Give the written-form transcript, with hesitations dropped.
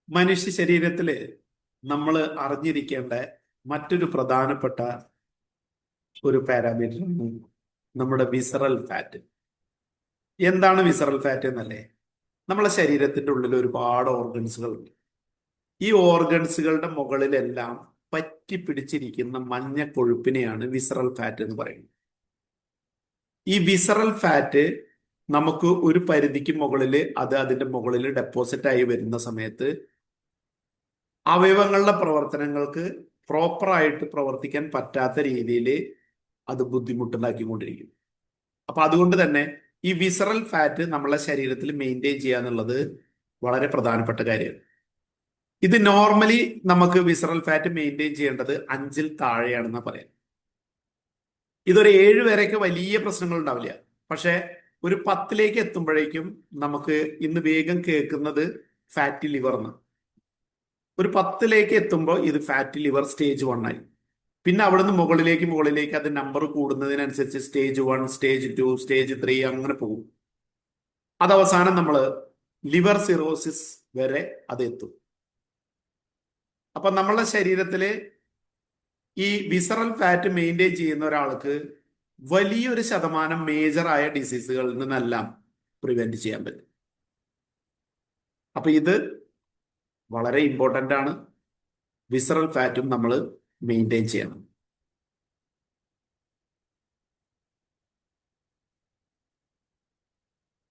മനുഷ്യ ശരീരത്തില് നമ്മൾ അറിഞ്ഞിരിക്കേണ്ട മറ്റൊരു പ്രധാനപ്പെട്ട ഒരു പാരാമീറ്ററാണ് നമ്മുടെ വിസറൽ ഫാറ്റ്. എന്താണ് വിസറൽ ഫാറ്റ് എന്നല്ലേ? നമ്മളെ ശരീരത്തിന്റെ ഉള്ളിൽ ഒരുപാട് ഓർഗൻസുകൾ ഉണ്ട്. ഈ ഓർഗൻസുകളുടെ മുകളിലെല്ലാം പറ്റി പിടിച്ചിരിക്കുന്ന മഞ്ഞ കൊഴുപ്പിനെയാണ് വിസറൽ ഫാറ്റ് എന്ന് പറയുന്നത്. ഈ വിസറൽ ഫാറ്റ് നമുക്ക് ഒരു പരിധിക്ക് മുകളിൽ അത് അതിന്റെ മുകളിൽ ഡെപ്പോസിറ്റ് ആയി വരുന്ന സമയത്ത് അവയവങ്ങളുടെ പ്രവർത്തനങ്ങൾക്ക് പ്രോപ്പറായിട്ട് പ്രവർത്തിക്കാൻ പറ്റാത്ത രീതിയിൽ അത് ബുദ്ധിമുട്ടുണ്ടാക്കിക്കൊണ്ടിരിക്കും. അപ്പൊ അതുകൊണ്ട് തന്നെ ഈ വിസറൽ ഫാറ്റ് നമ്മളെ ശരീരത്തിൽ മെയിൻറ്റെയിൻ ചെയ്യുക എന്നുള്ളത് വളരെ പ്രധാനപ്പെട്ട കാര്യമാണ്. ഇത് നോർമലി നമുക്ക് വിസറൽ ഫാറ്റ് മെയിൻറ്റെയിൻ ചെയ്യേണ്ടത് 5-ൽ താഴെയാണെന്ന് പറയാം. ഇതൊരു 7 വരെയൊക്കെ വലിയ പ്രശ്നങ്ങൾ ഉണ്ടാവില്ല. പക്ഷെ ഒരു 10ലേക്ക് എത്തുമ്പോഴേക്കും നമുക്ക് ഇന്ന് വേഗം കേൾക്കുന്നത് ഫാറ്റി ലിവർ എന്ന്. ഒരു 10ലേക്ക് എത്തുമ്പോൾ ഇത് ഫാറ്റി ലിവർ സ്റ്റേജ് 1 ആയി. പിന്നെ അവിടുന്ന് മുകളിലേക്ക് അത് നമ്പർ കൂടുന്നതിനനുസരിച്ച് സ്റ്റേജ് 1, സ്റ്റേജ് 2, സ്റ്റേജ് 3 അങ്ങനെ പോകും. അത് അവസാനം നമ്മൾ ലിവർ സിറോസിസ് വരെ അത് എത്തും. അപ്പൊ നമ്മളുടെ ശരീരത്തില് ഈ വിസറൽ ഫാറ്റ് മെയിൻറ്റെയിൻ ചെയ്യുന്ന ഒരാൾക്ക് വലിയൊരു ശതമാനം മേജറായ ഡിസീസുകളിൽ നിന്നെല്ലാം പ്രിവെന്റ് ചെയ്യാൻ പറ്റും. അപ്പൊ ഇത് വളരെ ഇമ്പോർട്ടൻ്റ് ആണ്. വിസറൽ ഫാറ്റും നമ്മൾ മെയിൻറ്റെയിൻ ചെയ്യണം.